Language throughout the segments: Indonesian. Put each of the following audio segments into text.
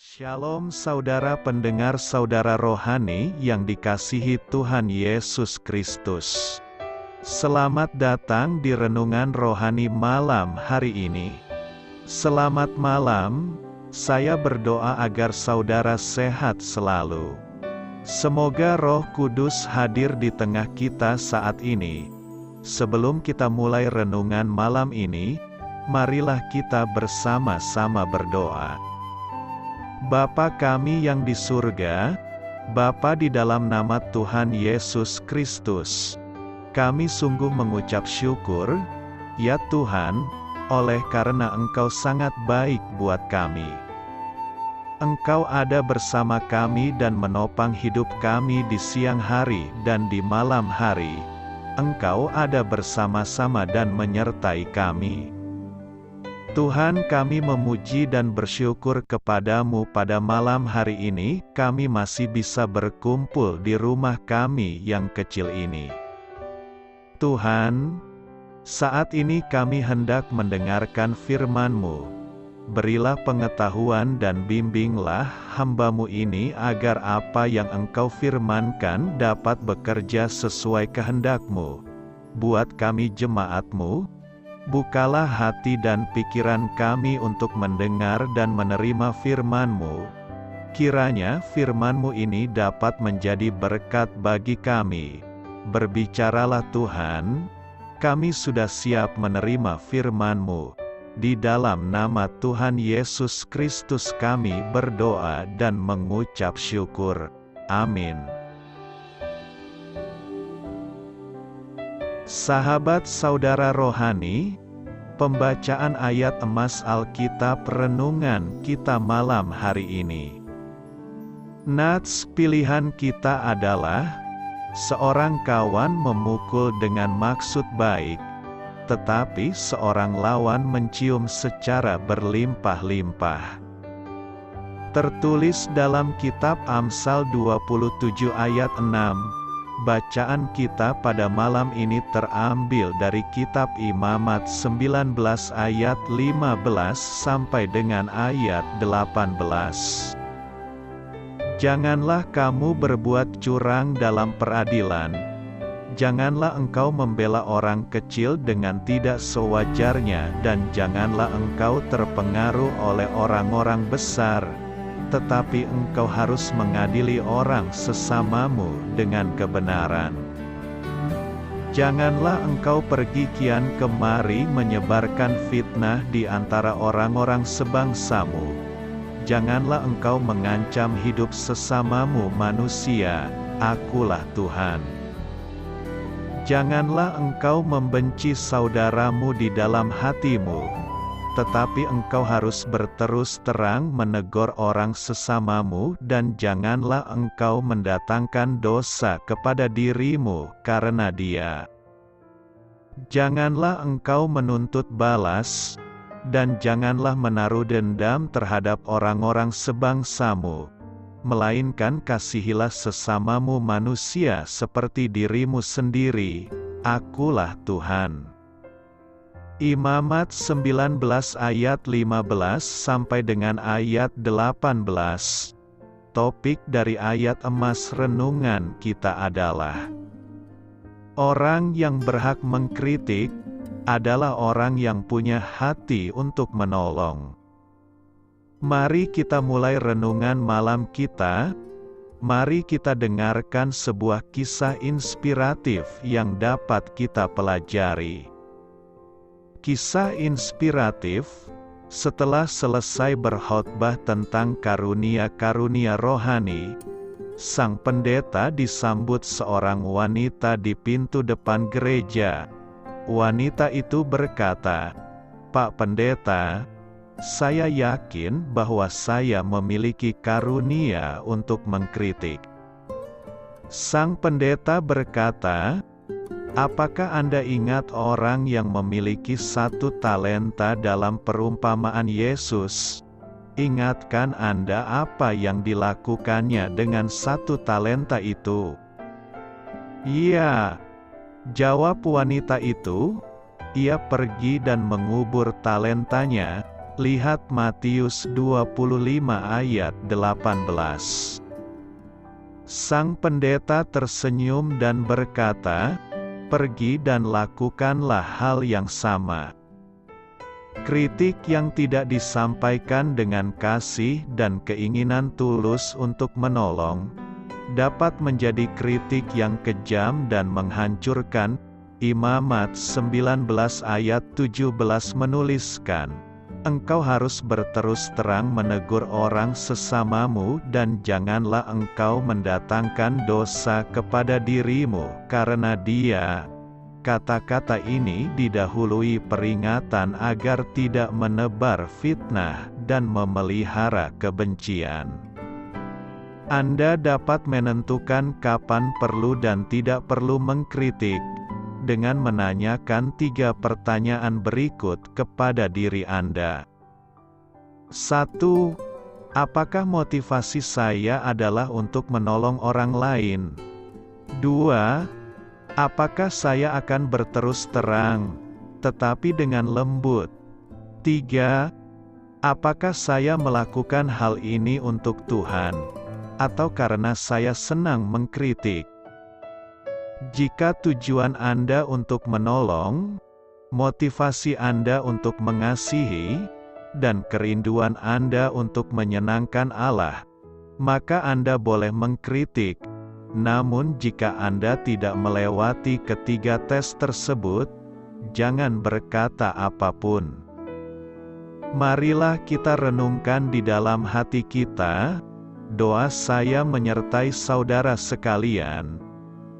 Shalom saudara pendengar saudara rohani yang dikasihi Tuhan Yesus Kristus. Selamat datang di renungan rohani malam hari ini. Selamat malam, saya berdoa agar saudara sehat selalu. Semoga Roh Kudus hadir di tengah kita saat ini. Sebelum kita mulai renungan malam ini, marilah kita bersama-sama berdoa. Bapa kami yang di surga, Bapa di dalam nama Tuhan Yesus Kristus, kami sungguh mengucap syukur, ya Tuhan, oleh karena Engkau sangat baik buat kami. Engkau ada bersama kami dan menopang hidup kami di siang hari dan di malam hari. Engkau ada bersama-sama dan menyertai kami. Tuhan, kami memuji dan bersyukur kepadamu pada malam hari ini, kami masih bisa berkumpul di rumah kami yang kecil ini. Tuhan, saat ini kami hendak mendengarkan firman-Mu. Berilah pengetahuan dan bimbinglah hamba-Mu ini agar apa yang Engkau firmankan dapat bekerja sesuai kehendak-Mu. Buat kami jemaat-Mu, bukalah hati dan pikiran kami untuk mendengar dan menerima firman-Mu. Kiranya firman-Mu ini dapat menjadi berkat bagi kami. Berbicaralah Tuhan, kami sudah siap menerima firman-Mu. Di dalam nama Tuhan Yesus Kristus kami berdoa dan mengucap syukur. Amin. Sahabat saudara rohani, pembacaan ayat emas Alkitab renungan kita malam hari ini. Nats pilihan kita adalah, seorang kawan memukul dengan maksud baik, tetapi seorang lawan mencium secara berlimpah-limpah. Tertulis dalam kitab Amsal 27 ayat 6. Bacaan kita pada malam ini terambil dari kitab Imamat 19 ayat 15 sampai dengan ayat 18. Janganlah kamu berbuat curang dalam peradilan. Janganlah engkau membela orang kecil dengan tidak sewajarnya, dan janganlah engkau terpengaruh oleh orang-orang besar. Tetapi engkau harus mengadili orang sesamamu dengan kebenaran. Janganlah engkau pergi kian kemari menyebarkan fitnah di antara orang-orang sebangsamu. Janganlah engkau mengancam hidup sesamamu manusia, akulah Tuhan. Janganlah engkau membenci saudaramu di dalam hatimu, tetapi engkau harus berterus terang menegur orang sesamamu, dan janganlah engkau mendatangkan dosa kepada dirimu karena dia. Janganlah engkau menuntut balas, dan janganlah menaruh dendam terhadap orang-orang sebangsamu, melainkan kasihilah sesamamu manusia seperti dirimu sendiri, akulah Tuhan. Imamat 19 ayat 15 sampai dengan ayat 18. Topik dari ayat emas renungan kita adalah, orang yang berhak mengkritik adalah orang yang punya hati untuk menolong. Mari kita mulai renungan malam kita. Mari kita dengarkan sebuah kisah inspiratif yang dapat kita pelajari. Kisah inspiratif, setelah selesai berkhotbah tentang karunia-karunia rohani, sang pendeta disambut seorang wanita di pintu depan gereja. Wanita itu berkata, "Pak Pendeta, saya yakin bahwa saya memiliki karunia untuk mengkritik." Sang pendeta berkata, "Apakah Anda ingat orang yang memiliki 1 talenta dalam perumpamaan Yesus? Ingatkan Anda apa yang dilakukannya dengan 1 talenta itu?" "Iya," jawab wanita itu, "ia pergi dan mengubur talentanya, Lihat Matius 25 ayat 18. Sang pendeta tersenyum dan berkata, "Pergi dan lakukanlah hal yang sama." Kritik yang tidak disampaikan dengan kasih dan keinginan tulus untuk menolong, dapat menjadi kritik yang kejam dan menghancurkan. Imamat 19 ayat 17 menuliskan, "Engkau harus berterus terang menegur orang sesamamu dan janganlah engkau mendatangkan dosa kepada dirimu karena dia." Kata-kata ini didahului peringatan agar tidak menebar fitnah dan memelihara kebencian. Anda dapat menentukan kapan perlu dan tidak perlu mengkritik, dengan menanyakan 3 pertanyaan berikut kepada diri Anda. 1. Apakah motivasi saya adalah untuk menolong orang lain? 2. Apakah saya akan berterus terang, tetapi dengan lembut? 3. Apakah saya melakukan hal ini untuk Tuhan, atau karena saya senang mengkritik? Jika tujuan Anda untuk menolong, motivasi Anda untuk mengasihi, dan kerinduan Anda untuk menyenangkan Allah, maka Anda boleh mengkritik. Namun jika Anda tidak melewati ketiga tes tersebut, jangan berkata apapun. Marilah kita renungkan di dalam hati kita, doa saya menyertai saudara sekalian.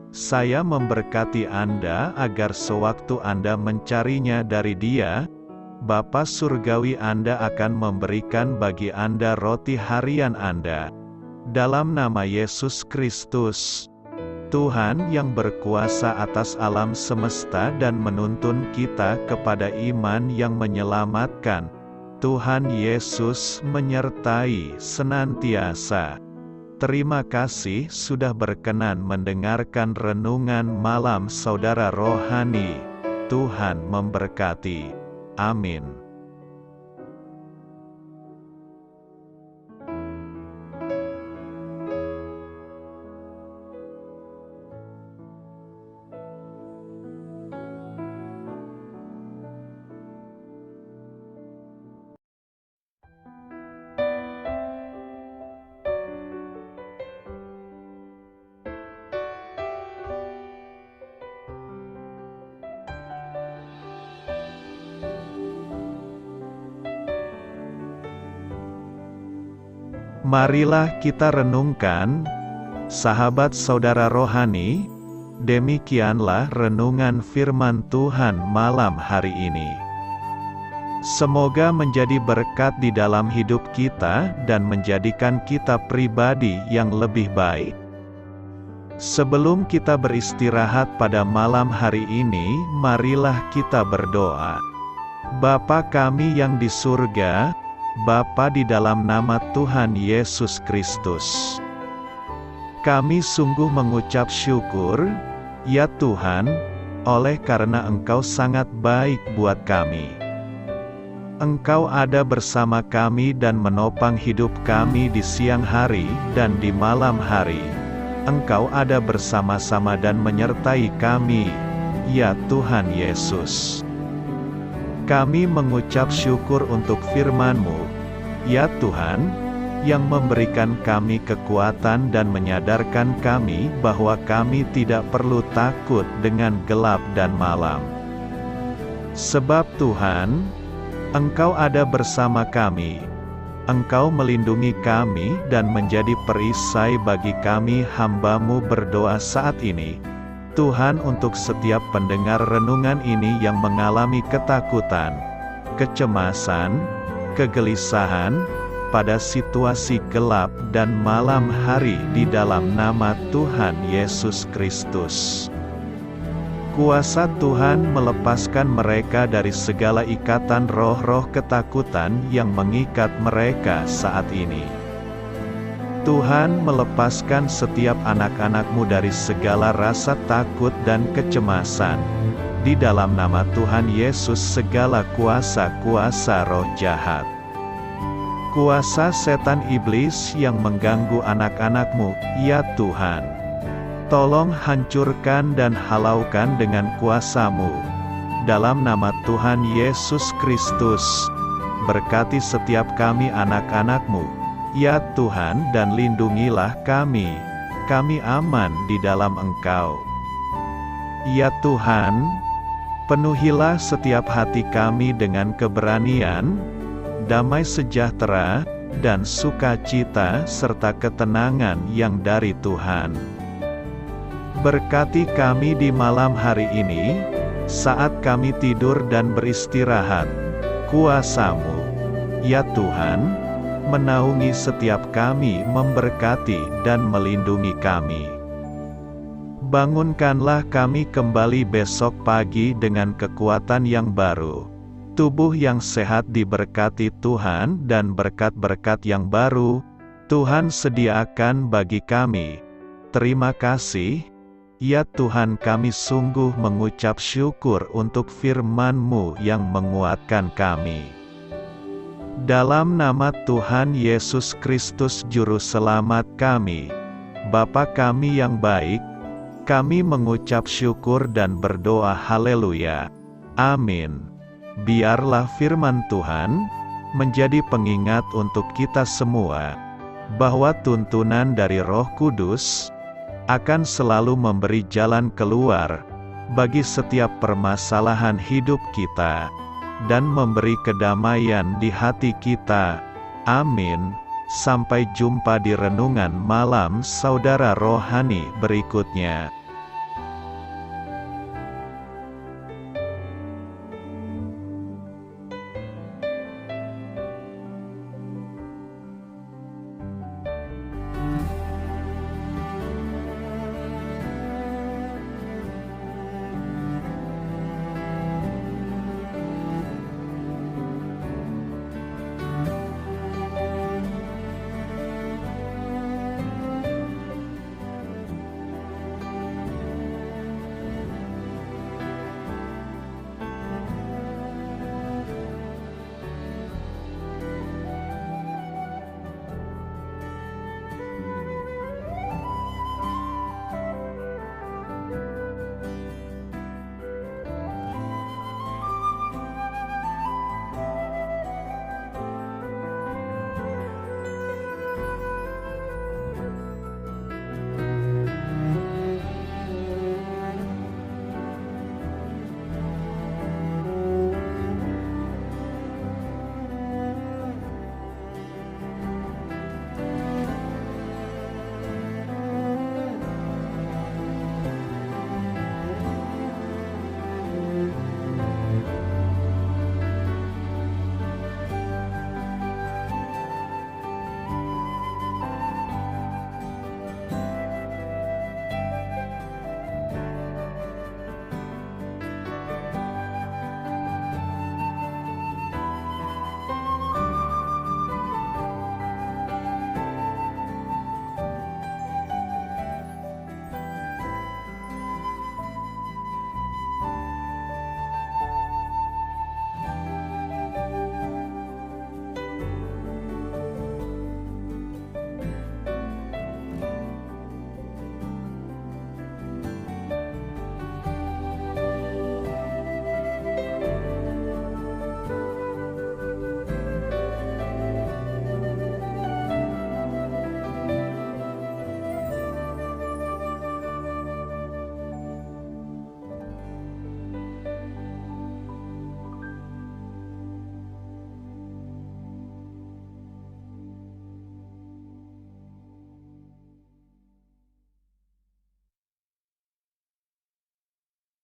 Saya memberkati Anda agar sewaktu Anda mencarinya dari Dia, Bapa Surgawi Anda akan memberikan bagi Anda roti harian Anda. Dalam nama Yesus Kristus, Tuhan yang berkuasa atas alam semesta dan menuntun kita kepada iman yang menyelamatkan, Tuhan Yesus menyertai senantiasa. Terima kasih sudah berkenan mendengarkan renungan malam saudara rohani. Tuhan memberkati. Amin. Marilah kita renungkan, sahabat saudara rohani, demikianlah renungan firman Tuhan malam hari ini. Semoga menjadi berkat di dalam hidup kita dan menjadikan kita pribadi yang lebih baik. Sebelum kita beristirahat pada malam hari ini, marilah kita berdoa. Bapa kami yang di surga, Bapa di dalam nama Tuhan Yesus Kristus, kami sungguh mengucap syukur, ya Tuhan, oleh karena Engkau sangat baik buat kami. Engkau ada bersama kami dan menopang hidup kami di siang hari dan di malam hari. Engkau ada bersama-sama dan menyertai kami, ya Tuhan Yesus. Kami mengucap syukur untuk firman-Mu, ya Tuhan, yang memberikan kami kekuatan dan menyadarkan kami bahwa kami tidak perlu takut dengan gelap dan malam. Sebab Tuhan, Engkau ada bersama kami. Engkau melindungi kami dan menjadi perisai bagi kami hamba-Mu berdoa saat ini. Tuhan, untuk setiap pendengar renungan ini yang mengalami ketakutan, kecemasan, kegelisahan, pada situasi gelap dan malam hari di dalam nama Tuhan Yesus Kristus. Kuasa Tuhan melepaskan mereka dari segala ikatan roh-roh ketakutan yang mengikat mereka saat ini. Tuhan melepaskan setiap anak-anak-Mu dari segala rasa takut dan kecemasan. di dalam nama Tuhan Yesus segala kuasa-kuasa roh jahat, kuasa setan iblis yang mengganggu anak-anak-Mu, ya Tuhan. Tolong hancurkan dan halaukan dengan kuasa-Mu. Dalam nama Tuhan Yesus Kristus, berkati setiap kami anak-anak-Mu, ya Tuhan, dan lindungilah kami. Kami aman di dalam Engkau. Ya Tuhan, penuhilah setiap hati kami dengan keberanian, damai sejahtera, dan sukacita serta ketenangan yang dari Tuhan. Berkati kami di malam hari ini, saat kami tidur dan beristirahat. Kuasa-Mu, ya Tuhan, menaungi setiap kami, memberkati dan melindungi kami. Bangunkanlah kami kembali besok pagi dengan kekuatan yang baru, tubuh yang sehat diberkati Tuhan, dan berkat-berkat yang baru Tuhan sediakan bagi kami. Terima kasih, ya Tuhan, kami sungguh mengucap syukur untuk firman-Mu yang menguatkan kami. Dalam nama Tuhan Yesus Kristus Juru Selamat kami, Bapa kami yang baik, kami mengucap syukur dan berdoa haleluya. Amin. Biarlah firman Tuhan menjadi pengingat untuk kita semua, bahwa tuntunan dari Roh Kudus akan selalu memberi jalan keluar bagi setiap permasalahan hidup kita, dan memberi kedamaian di hati kita. Amin. Sampai jumpa di renungan malam saudara rohani berikutnya.